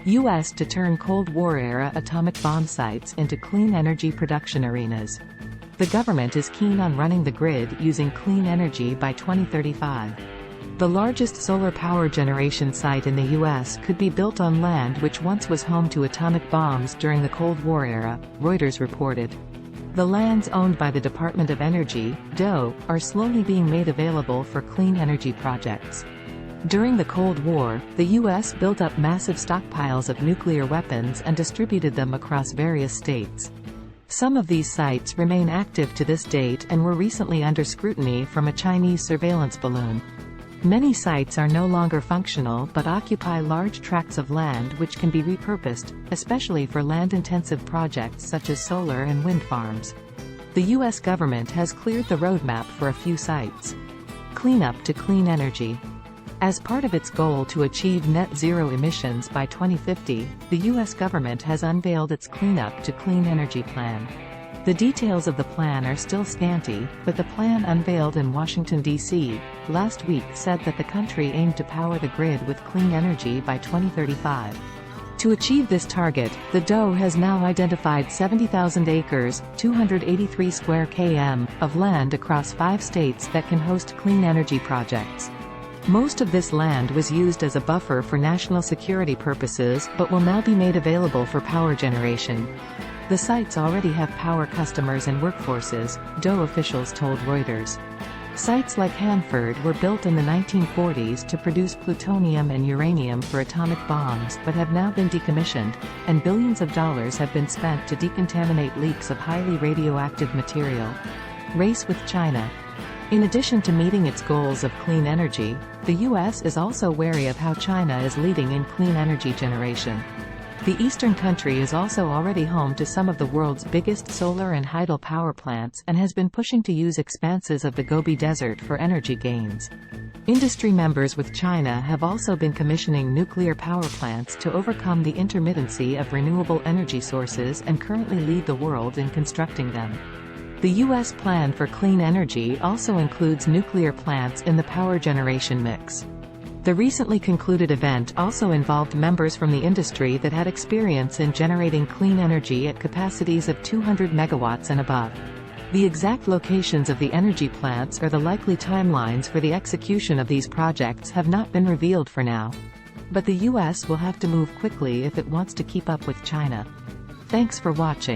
U.S. to turn Cold War-era atomic bomb sites into clean energy production arenas. The government is keen on running the grid using clean energy by 2035. The largest solar power generation site in the U.S. could be built on land which once was home to atomic bombs during the Cold War era, Reuters reported. The lands owned by the Department of Energy, DOE, are slowly being made available for clean energy projects. During the Cold War, the U.S. built up massive stockpiles of nuclear weapons and distributed them across various states. Some of these sites remain active to this date and were recently under scrutiny from a Chinese surveillance balloon. Many sites are no longer functional but occupy large tracts of land which can be repurposed, especially for land-intensive projects such as solar and wind farms. The U.S. government has cleared the roadmap for a few sites. Cleanup to clean energy. As part of its goal to achieve net zero emissions by 2050, the U.S. government has unveiled its Cleanup to Clean Energy Plan. The details of the plan are still scanty, but the plan unveiled in Washington, D.C., last week said that the country aimed to power the grid with clean energy by 2035. To achieve this target, the DOE has now identified 70,000 acres, 283 square km, of land across 5 states that can host clean energy projects. Most of this land was used as a buffer for national security purposes but will now be made available for power generation. The sites already have power customers and workforces, DOE officials told Reuters. Sites like Hanford were built in the 1940s to produce plutonium and uranium for atomic bombs but have now been decommissioned, and billions of dollars have been spent to decontaminate leaks of highly radioactive material. Race with China. In addition to meeting its goals of clean energy, the U.S. is also wary of how China is leading in clean energy generation. The eastern country is also already home to some of the world's biggest solar and hydel power plants and has been pushing to use expanses of the Gobi Desert for energy gains. Industry members with China have also been commissioning nuclear power plants to overcome the intermittency of renewable energy sources and currently lead the world in constructing them. The U.S. plan for clean energy also includes nuclear plants in the power generation mix. The recently concluded event also involved members from the industry that had experience in generating clean energy at capacities of 200 megawatts and above. The exact locations of the energy plants or the likely timelines for the execution of these projects have not been revealed for now. But the U.S. will have to move quickly if it wants to keep up with China. Thanks for watching.